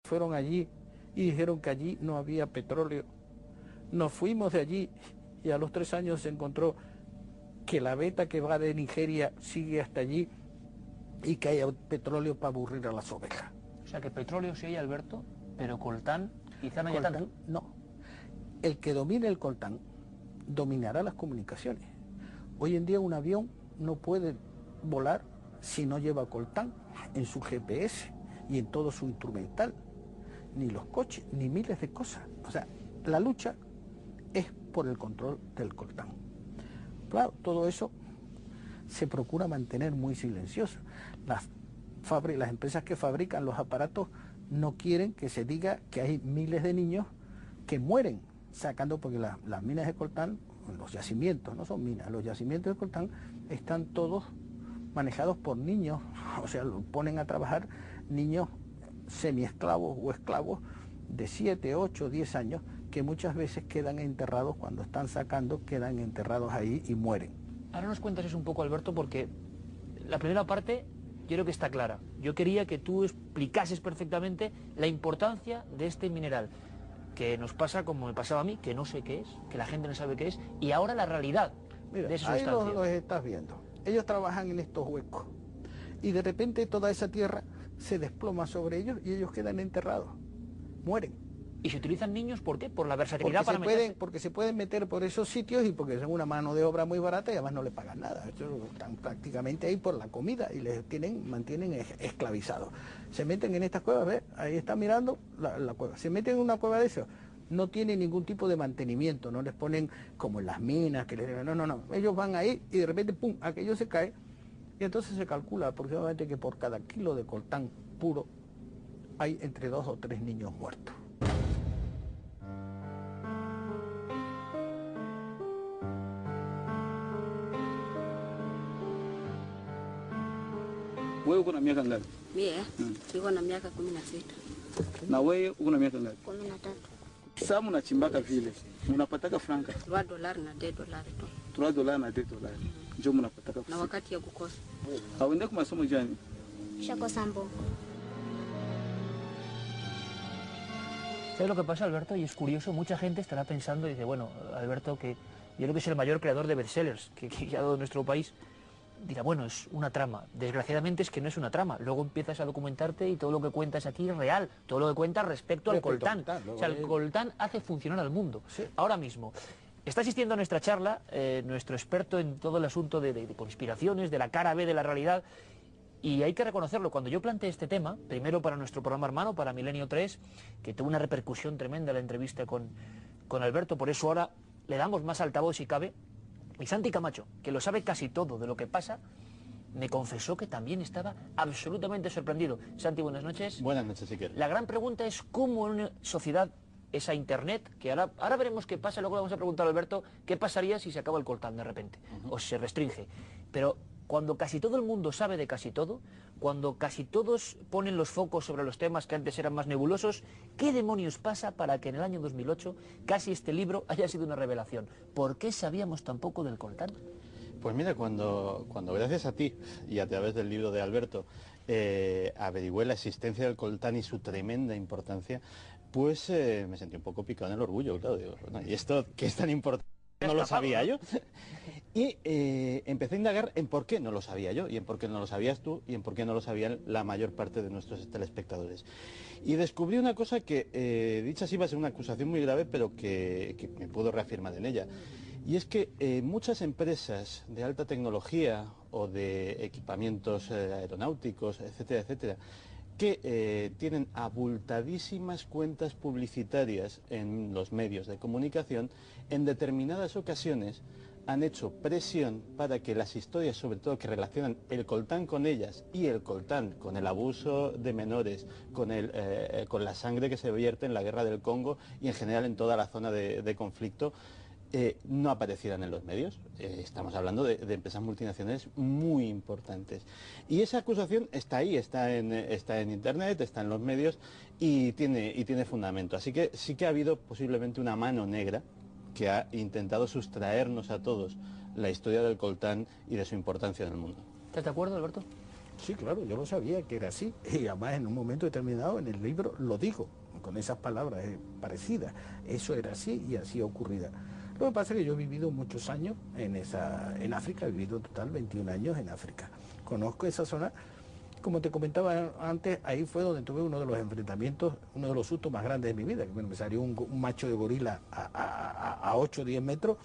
fueron allí y dijeron que allí no había petróleo. Nos fuimos de allí y a los 3 años se encontró que la veta que va de Nigeria sigue hasta allí y que hay petróleo para aburrir a las ovejas. O sea que petróleo sí hay, Alberto, pero coltán quizá no haya Coltán, tanto. no. El que domine el coltán dominará las comunicaciones. Hoy en día un avión no puede volar si no lleva coltán en su GPS y en todo su instrumental, ni los coches, ni miles de cosas. O sea, la lucha es por el control del coltán. Claro, todo eso se procura mantener muy silencioso. Las empresas que fabrican los aparatos no quieren que se diga que hay miles de niños que mueren sacando, porque las minas de coltán, los yacimientos, no son minas, los yacimientos de coltán están todos manejados por niños, o sea, lo ponen a trabajar niños semiesclavos o esclavos de 7, 8, 10 años, que muchas veces quedan enterrados, cuando están sacando, quedan enterrados ahí y mueren. Ahora nos cuentas eso un poco, Alberto, porque la primera parte yo creo que está clara. Yo quería que tú explicases perfectamente la importancia de este mineral, que nos pasa como me pasaba a mí, que no sé qué es, que la gente no sabe qué es, y ahora la realidad. Mira, de esa ahí sustancia. los estás viendo. Ellos trabajan en estos huecos y de repente toda esa tierra se desploma sobre ellos y ellos quedan enterrados, mueren. ¿Y se utilizan niños por qué? Por la versatilidad para meterse. Porque se pueden meter por esos sitios y porque son una mano de obra muy barata y además no les pagan nada. Están prácticamente ahí por la comida y les mantienen esclavizados. Se meten en estas cuevas, ¿ves? Ahí están mirando la cueva. Se meten en una cueva de esos. No tienen ningún tipo de mantenimiento, no les ponen como en las minas, que les no. Ellos van ahí y de repente, pum, aquello se cae. Y entonces se calcula aproximadamente que por cada kilo de coltán puro hay entre 2 o 3 niños muertos. Wewe uko na miaka ngapi? Mie niko na miaka 16. Na wewe uko na miaka ngapi? 13. Sasa mnachimbaka vile, mnapataka franka $3 na $10 tu. $3 na $10. Ndio mnapataka Na franka. wakati ya kukosa. Hauende kwa masomo jani? Chaco Sambo. ¿Sabes lo que pasa, Alberto? Y es curioso, mucha gente estará pensando y dice, bueno, Alberto, que yo creo que es el mayor creador de bestsellers que ha dado nuestro país, dirá, bueno, es una trama. Desgraciadamente es que no es una trama. Luego empiezas a documentarte y todo lo que cuentas aquí es real. Todo lo que cuentas respecto al coltán. O sea, el coltán hace funcionar al mundo. Sí. Ahora mismo. Está asistiendo a nuestra charla nuestro experto en todo el asunto de conspiraciones, de la cara B de la realidad. Y hay que reconocerlo, cuando yo planteé este tema, primero para nuestro programa hermano, para Milenio 3, que tuvo una repercusión tremenda la entrevista con Alberto, por eso ahora le damos más altavoz si cabe, y Santi Camacho, que lo sabe casi todo de lo que pasa, me confesó que también estaba absolutamente sorprendido. Santi, buenas noches. Buenas noches, Iker. La gran pregunta es cómo en una sociedad, esa Internet, que ahora veremos qué pasa, luego le vamos a preguntar a Alberto qué pasaría si se acaba el coltán de repente, o se restringe, pero cuando casi todo el mundo sabe de casi todo, cuando casi todos ponen los focos sobre los temas que antes eran más nebulosos, ¿qué demonios pasa para que en el año 2008 casi este libro haya sido una revelación? ¿Por qué sabíamos tan poco del coltán? Pues mira, cuando gracias a ti y a través del libro de Alberto averigüé la existencia del coltán y su tremenda importancia, pues me sentí un poco picado en el orgullo, claro, digo, bueno, ¿y esto qué es tan importante? No lo sabía yo. Y empecé a indagar en por qué no lo sabía yo, y en por qué no lo sabías tú, y en por qué no lo sabían la mayor parte de nuestros telespectadores. Y descubrí una cosa que, dicha así, va a ser una acusación muy grave, pero que me puedo reafirmar en ella. Y es que muchas empresas de alta tecnología o de equipamientos aeronáuticos, etcétera, etcétera, que tienen abultadísimas cuentas publicitarias en los medios de comunicación, en determinadas ocasiones han hecho presión para que las historias, sobre todo que relacionan el coltán con ellas y el coltán con el abuso de menores, con la sangre que se vierte en la guerra del Congo y en general en toda la zona de conflicto, no aparecieran en los medios. Estamos hablando de empresas multinacionales muy importantes. Y esa acusación está ahí, está en Internet, está en los medios y tiene fundamento. Así que sí que ha habido posiblemente una mano negra que ha intentado sustraernos a todos la historia del coltán y de su importancia en el mundo. ¿Estás de acuerdo, Alberto? Sí, claro, yo lo sabía que era así. Y además en un momento determinado en el libro lo digo, con esas palabras parecidas. Eso era así y así ocurría. Lo que pasa es que yo he vivido muchos años en África, he vivido en total 21 años en África. Conozco esa zona. Como te comentaba antes, ahí fue donde tuve uno de los enfrentamientos, uno de los sustos más grandes de mi vida. Me salió un macho de gorila a 8 o 10 metros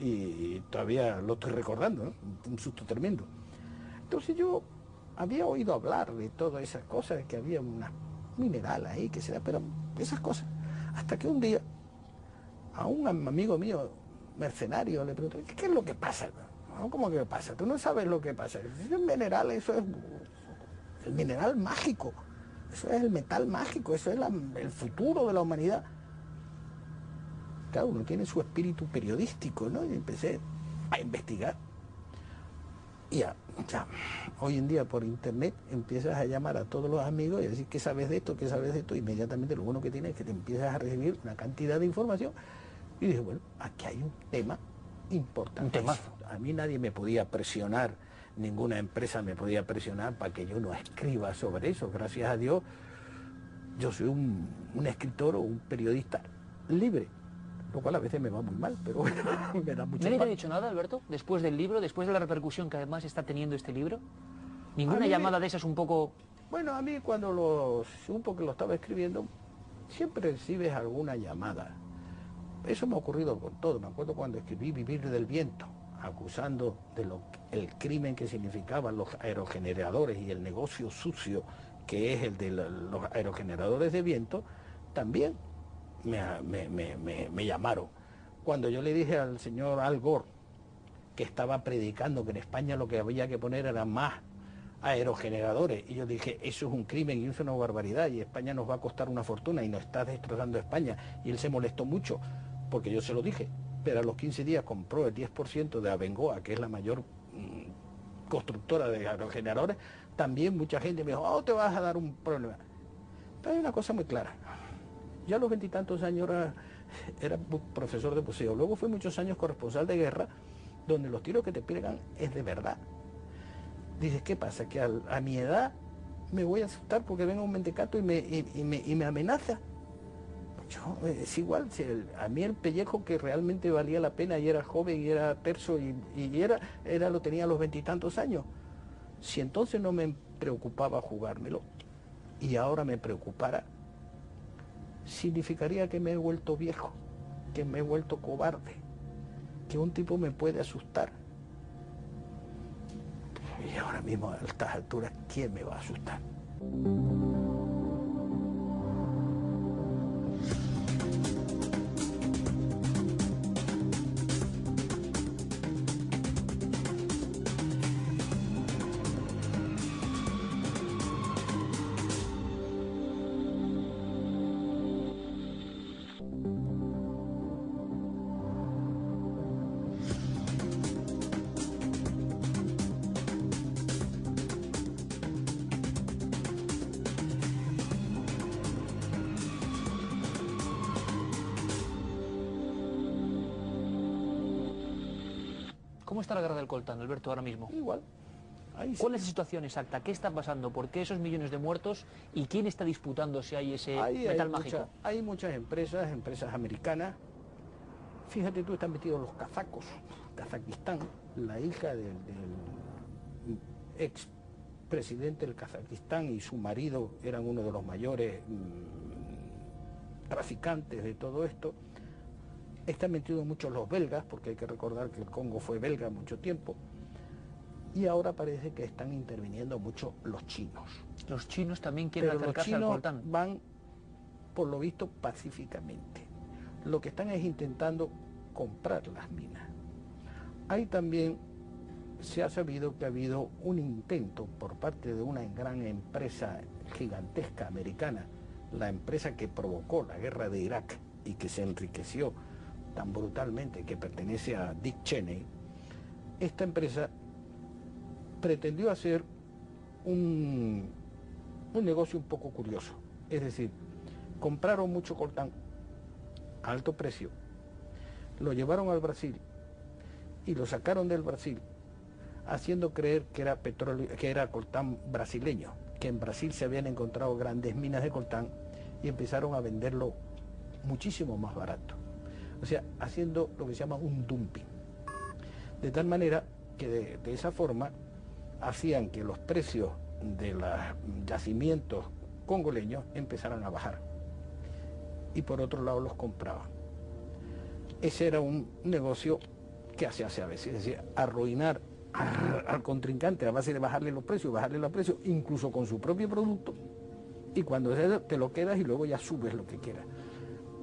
y todavía lo estoy recordando, ¿no? Un susto tremendo. Entonces yo había oído hablar de todas esas cosas, que había una mineral ahí, que será, pero esas cosas. Hasta que un día a un amigo mío, mercenario, le pregunté, ¿qué es lo que pasa? ¿Cómo que pasa? Tú no sabes lo que pasa. Es un mineral, eso es el mineral mágico, eso es el metal mágico, eso es el futuro de la humanidad. Claro, uno tiene su espíritu periodístico, ¿no? Y empecé a investigar. Y ya, hoy en día por internet empiezas a llamar a todos los amigos y decir, ¿qué sabes de esto? ¿Qué sabes de esto? Inmediatamente lo bueno que tienes es que te empiezas a recibir una cantidad de información. Y dije, bueno, aquí hay un tema importante. Un temazo. A mí nadie me podía presionar, ninguna empresa me podía presionar para que yo no escriba sobre eso. Gracias a Dios, yo soy un escritor o un periodista libre, lo cual a veces me va muy mal, pero bueno, me da mucho ¿Nadie te ha mal. dicho nada, Alberto, después del libro, después de la repercusión que además está teniendo este libro? A ¿Ninguna mí llamada de esas un poco...? Bueno, a mí cuando supo que lo estaba escribiendo, siempre recibes alguna llamada. Eso me ha ocurrido con todo. Me acuerdo cuando escribí Vivir del Viento, acusando de el crimen que significaban los aerogeneradores y el negocio sucio que es el de los aerogeneradores de viento, también me llamaron. Cuando yo le dije al señor Al Gore que estaba predicando que en España lo que había que poner era más aerogeneradores, y yo dije, eso es un crimen y eso es una barbaridad y España nos va a costar una fortuna y nos está destrozando España, y él se molestó mucho porque yo se lo dije, pero a los 15 días compró el 10% de Abengoa, que es la mayor constructora de aerogeneradores. También mucha gente me dijo, oh, te vas a dar un problema. Pero hay una cosa muy clara, yo a los 20 y tantos años era profesor de buceo, luego fui muchos años corresponsal de guerra, donde los tiros que te pegan es de verdad. Dices, ¿qué pasa? Que a mi edad me voy a asustar porque venga un mentecato y me amenaza. Yo, es igual, si a mí el pellejo que realmente valía la pena y era joven y era terso y lo tenía a los 20 y tantos años. Si entonces no me preocupaba jugármelo y ahora me preocupara, significaría que me he vuelto viejo, que me he vuelto cobarde, que un tipo me puede asustar. Y ahora mismo a estas alturas, ¿quién me va a asustar? ¿Cómo está la guerra del coltán, Alberto, ahora mismo? Igual. Ahí sí. ¿Cuál es la situación exacta? ¿Qué está pasando? ¿Por qué esos millones de muertos? ¿Y quién está disputando si hay ese metal mágico? Hay muchas empresas americanas. Fíjate tú, están metidos los kazacos. Kazajistán, la hija del ex presidente del Kazajistán y su marido eran uno de los mayores traficantes de todo esto. Están metidos muchos los belgas, porque hay que recordar que el Congo fue belga mucho tiempo. Y ahora parece que están interviniendo mucho los chinos. Los chinos también quieren Pero los acercarse al chinos coltán. van, por lo visto, pacíficamente. Lo que están es intentando comprar las minas. Hay también, se ha sabido que ha habido un intento por parte de una gran empresa gigantesca americana, la empresa que provocó la guerra de Irak y que se enriqueció tan brutalmente, que pertenece a Dick Cheney. Esta empresa pretendió hacer un negocio un poco curioso, es decir, compraron mucho coltán a alto precio, lo llevaron al Brasil y lo sacaron del Brasil haciendo creer que era petróleo, que era coltán brasileño, que en Brasil se habían encontrado grandes minas de coltán y empezaron a venderlo muchísimo más barato. O sea, haciendo lo que se llama un dumping. De tal manera que de esa forma hacían que los precios de los yacimientos congoleños empezaran a bajar. Y por otro lado los compraban. Ese era un negocio que se hace a veces, es decir, arruinar al contrincante a base de bajarle los precios, incluso con su propio producto, y cuando te lo quedas y luego ya subes lo que quieras.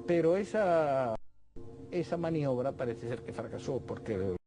Pero esa maniobra parece ser que fracasó, porque